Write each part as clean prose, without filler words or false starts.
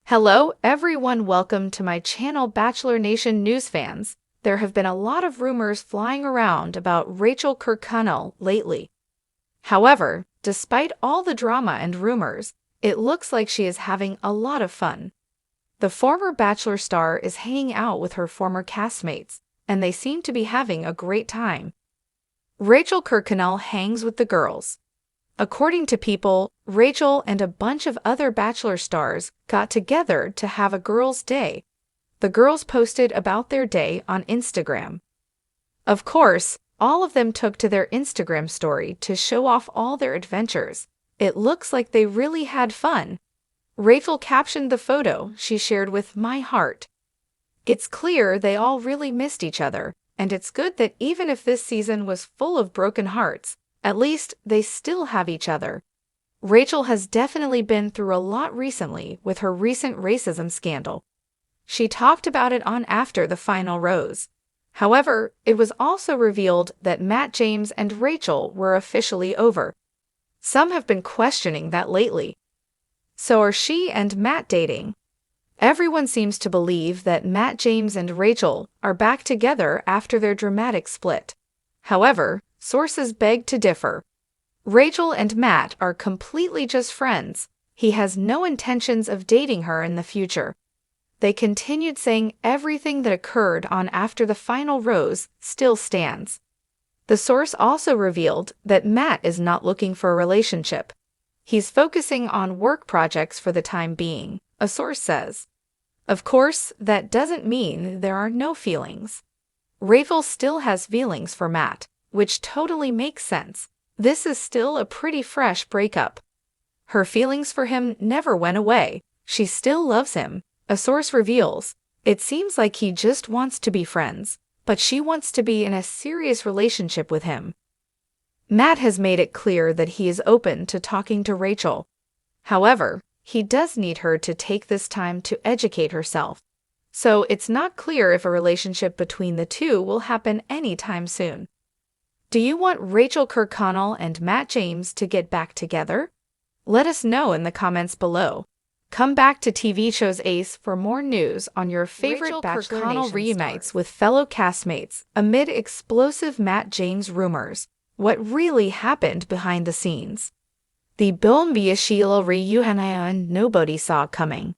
Hello, everyone. Welcome to my channel, Bachelor Nation news fans. There have been a lot of rumors flying around about Rachael Kirkconnell lately. However, despite all the drama and rumors, it looks like she is having a lot of fun. The former Bachelor star is hanging out with her former castmates, and they seem to be having a great time. Rachael Kirkconnell hangs with the girls. According to People, Rachael and a bunch of other Bachelor stars got together to have a girls' day. The girls posted about their day on Instagram. Of course, all of them took to their Instagram story to show off all their adventures. It looks like they really had fun. Rachael captioned the photo she shared with "My heart." It's clear they all really missed each other, and it's good that even if this season was full of broken hearts, at least they still have each other. Rachael has definitely been through a lot recently with her recent racism scandal. She talked about it on After the Final Rose. However, it was also revealed that Matt James and Rachael were officially over. Some have been questioning that lately. So are she and Matt dating? Everyone seems to believe that Matt James and Rachael are back together after their dramatic split. However, sources beg to differ. Rachael and Matt are completely just friends. He has no intentions of dating her in the future. They continued saying everything that occurred on After the Final Rose still stands. The source also revealed that Matt is not looking for a relationship. He's focusing on work projects for the time being, a source says. Of course, that doesn't mean there are no feelings. Rachael still has feelings for Matt, which totally makes sense. This is still a pretty fresh breakup. Her feelings for him never went away. She still loves him, a source reveals. It seems like he just wants to be friends, but she wants to be in a serious relationship with him. Matt has made it clear that he is open to talking to Rachael. However, he does need her to take this time to educate herself. So it's not clear if a relationship between the two will happen anytime soon. Do you want Rachael Kirkconnell and Matt James to get back together? Let us know in the comments below. Come back to TV shows Ace for more news on your favorite Rachael Bachelor Kirkconnell Nation reunites stars. with fellow castmates amid explosive Matt James rumors. What really happened behind the scenes? The Bombshell reunion nobody saw coming.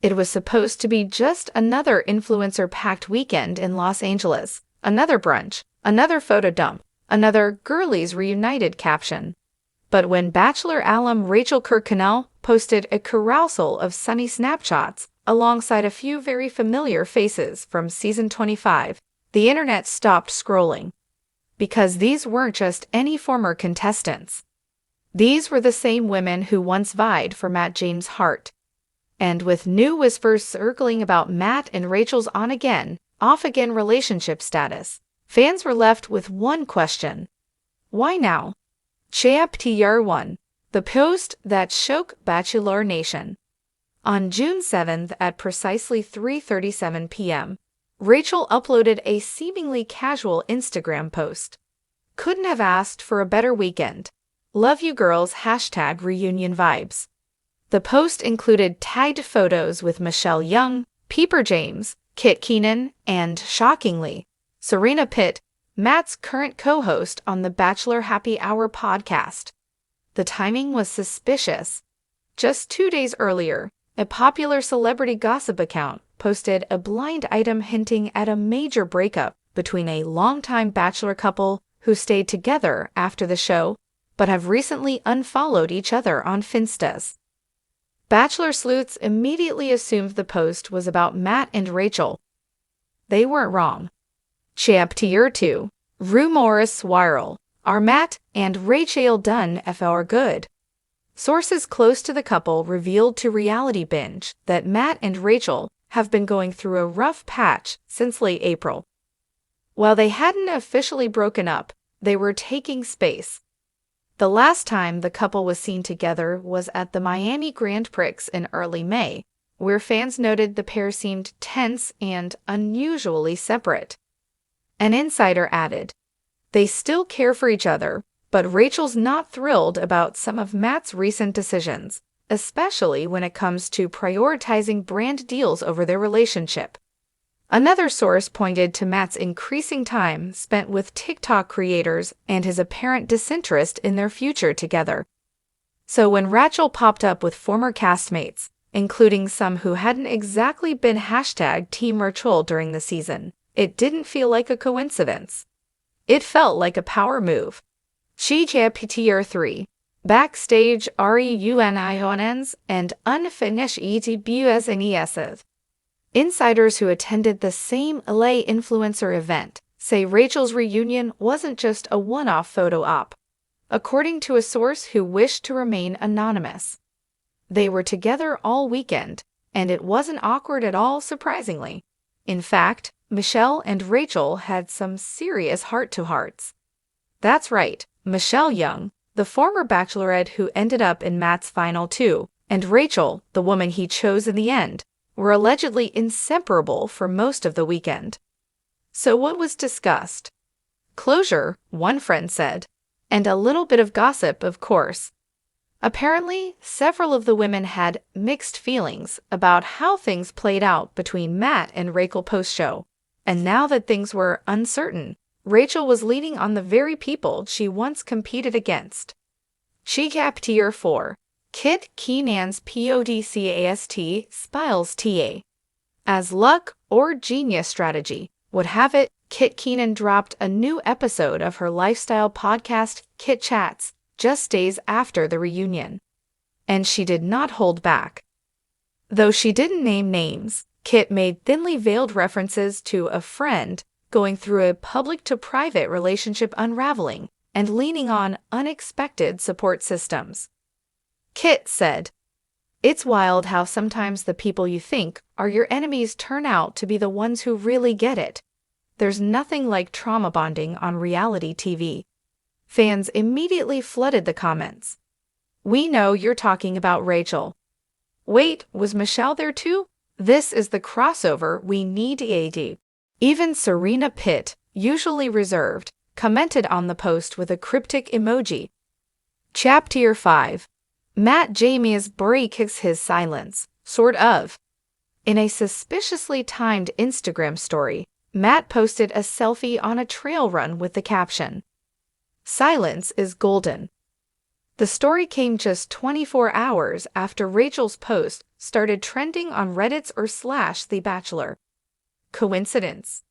It was supposed to be just another influencer-packed weekend in Los Angeles, another brunch, another photo dump, another "Girlies Reunited" caption. But when Bachelor alum Rachael Kirkconnell posted a carousel of sunny snapshots alongside a few very familiar faces from season 25, the internet stopped scrolling. Because these weren't just any former contestants. These were the same women who once vied for Matt James' heart. And with new whispers circling about Matt and Rachael's on-again, off-again relationship status, fans were left with one question. Why now? Chapter 1. The post that shook Bachelor Nation. On June 7th at precisely 3:37 p.m., Rachael uploaded a seemingly casual Instagram post. Couldn't have asked for a better weekend. Love you girls #reunion vibes. The post included tagged photos with Michelle Young, Pieper James, Kit Keenan, and, shockingly, Serena Pitt, Matt's current co-host on the Bachelor Happy Hour podcast. The timing was suspicious. Just 2 days earlier, a popular celebrity gossip account posted a blind item hinting at a major breakup between a longtime Bachelor couple who stayed together after the show but have recently unfollowed each other on Finstas. Bachelor sleuths immediately assumed the post was about Matt and Rachael. They weren't wrong. Chapter 2. Rumors swirl. Are Matt and Rachael done for good? Sources close to the couple revealed to Reality Binge that Matt and Rachael have been going through a rough patch since late April. While they hadn't officially broken up, they were taking space. The last time the couple was seen together was at the Miami Grand Prix in early May, where fans noted the pair seemed tense and unusually separate. An insider added, "They still care for each other, but Rachael's not thrilled about some of Matt's recent decisions. especially when it comes to prioritizing brand deals over their relationship. Another source pointed to Matt's increasing time spent with TikTok creators and his apparent disinterest in their future together. So when Rachael popped up with former castmates, including some who hadn't exactly been hashtag Team Rachael during the season, it didn't feel like a coincidence. It felt like a power move. She Tier 3. Backstage Reunites and unfinished ETBUSNESs. Insiders who attended the same LA influencer event say Rachael's reunion wasn't just a one-off photo op, according to a source who wished to remain anonymous. They were together all weekend, and it wasn't awkward at all, surprisingly. In fact, Michelle and Rachael had some serious heart-to-hearts. That's right, Michelle Young, the former bachelorette who ended up in Matt's final two, and Rachael, the woman he chose in the end, were allegedly inseparable for most of the weekend. So what was discussed? Closure, one friend said, and a little bit of gossip, of course. Apparently, several of the women had mixed feelings about how things played out between Matt and Rachael post-show, and now that things were uncertain, Rachael was leaning on the very people she once competed against. She Tier 4. Kit Keenan's podcast Spiles TA. As luck or genius strategy would have it, Kit Keenan dropped a new episode of her lifestyle podcast, Kit Chats, just days after the reunion. And she did not hold back. Though she didn't name names, Kit made thinly veiled references to a friend going through a public-to-private relationship unraveling and leaning on unexpected support systems. Kit said, "It's wild how sometimes the people you think are your enemies turn out to be the ones who really get it. There's nothing like trauma bonding on reality TV." Fans immediately flooded the comments. "We know you're talking about Rachael. Wait, was Michelle there too? This is the crossover we need AD." Even Serena Pitt, usually reserved, commented on the post with a cryptic emoji. Tier 5. Matt Jamie's breaks his silence, sort of. In a suspiciously timed Instagram story, Matt posted a selfie on a trail run with the caption, "Silence is golden." The story came just 24 hours after Rachael's post started trending on Reddit's /The Bachelor. Coincidence?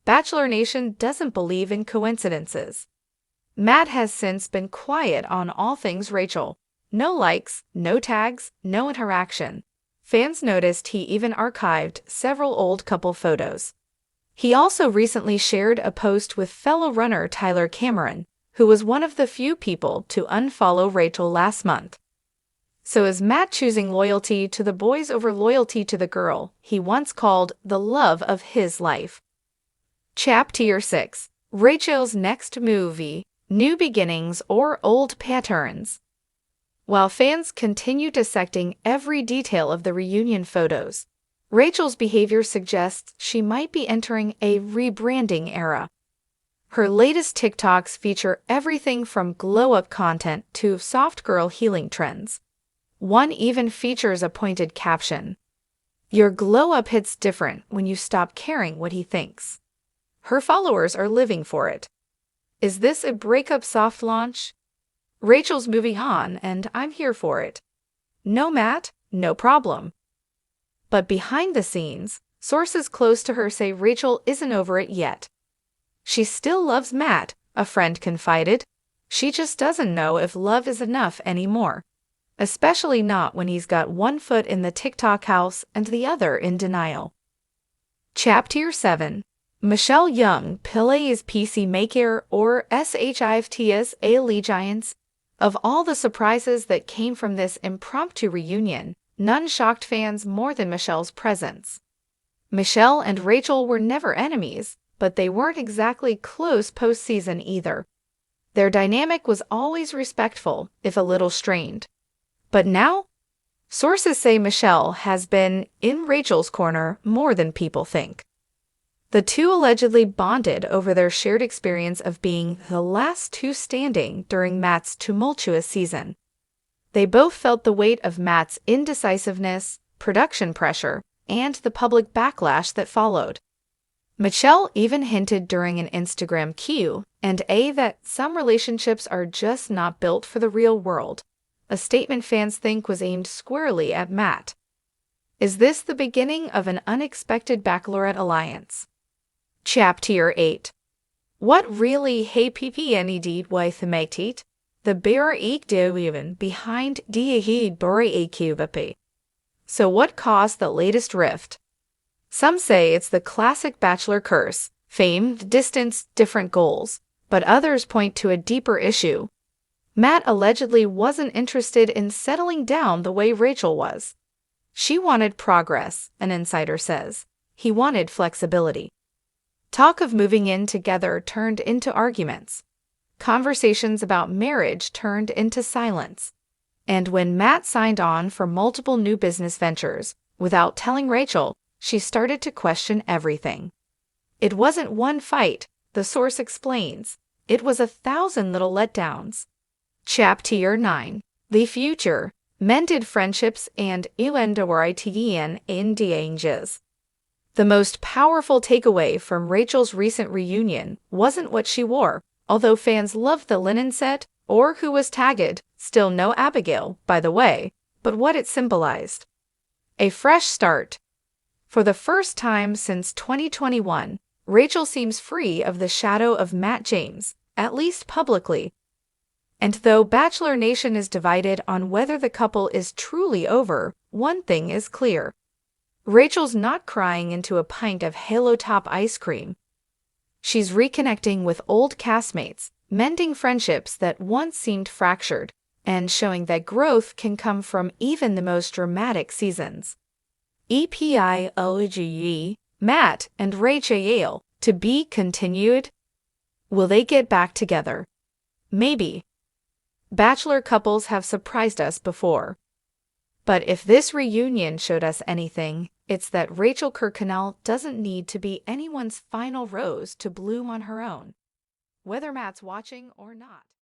Bachelor Nation doesn't believe in coincidences. Matt has since been quiet on all things Rachael. No likes, no tags, no interaction. Fans noticed he even archived several old couple photos. He also recently shared a post with fellow runner Tyler Cameron, who was one of the few people to unfollow Rachael last month. So is Matt choosing loyalty to the boys over loyalty to the girl he once called the love of his life? Tier 6. Rachael's next movie, new beginnings or old patterns. While fans continue dissecting every detail of the reunion photos, Rachael's behavior suggests she might be entering a rebranding era. Her latest TikToks feature everything from glow-up content to soft girl healing trends. One even features a pointed caption, "Your glow-up hits different when you stop caring what he thinks." Her followers are living for it. Is this a breakup soft launch? Rachael's moving on, and I'm here for it. No Matt, no problem. But behind the scenes, sources close to her say Rachael isn't over it yet. She still loves Matt, a friend confided. She just doesn't know if love is enough anymore. Especially not when he's got one foot in the TikTok house and the other in denial. Tier 7. Michelle Young plays PC Maker or SHIFTS Allegiance. Of all the surprises that came from this impromptu reunion, none shocked fans more than Michelle's presence. Michelle and Rachael were never enemies, but they weren't exactly close postseason either. Their dynamic was always respectful, if a little strained. But now? Sources say Michelle has been in Rachael's corner more than people think. The two allegedly bonded over their shared experience of being the last two standing during Matt's tumultuous season. They both felt the weight of Matt's indecisiveness, production pressure, and the public backlash that followed. Michelle even hinted during an Instagram Q&A that some relationships are just not built for the real world, a statement fans think was aimed squarely at Matt. Is this the beginning of an unexpected Bachelorette alliance? Chapter 8. What really happened with Matit? The bear ik even behind the buri eqbp. So what caused the latest rift? Some say it's the classic Bachelor curse, fame, distance, different goals, but others point to a deeper issue. Matt allegedly wasn't interested in settling down the way Rachael was. She wanted progress, an insider says. He wanted flexibility. Talk of moving in together turned into arguments. Conversations about marriage turned into silence. And when Matt signed on for multiple new business ventures, without telling Rachael, she started to question everything. It wasn't one fight, the source explains. It was 1,000 little letdowns. Chapter 9. The Future. Mended Friendships and Elendawritien in Dangers. The most powerful takeaway from Rachel's recent reunion wasn't what she wore, although fans loved the linen set, or who was tagged, still no Abigail, by the way, but what it symbolized. A fresh start. For the first time since 2021, Rachael seems free of the shadow of Matt James, at least publicly. And though Bachelor Nation is divided on whether the couple is truly over, one thing is clear. Rachel's not crying into a pint of Halo Top ice cream. She's reconnecting with old castmates, mending friendships that once seemed fractured, and showing that growth can come from even the most dramatic seasons. EPIOGE, Matt and Rachael, to be continued? Will they get back together? Maybe. Bachelor couples have surprised us before. But if this reunion showed us anything, it's that Rachael Kirkconnell doesn't need to be anyone's final rose to bloom on her own, whether Matt's watching or not.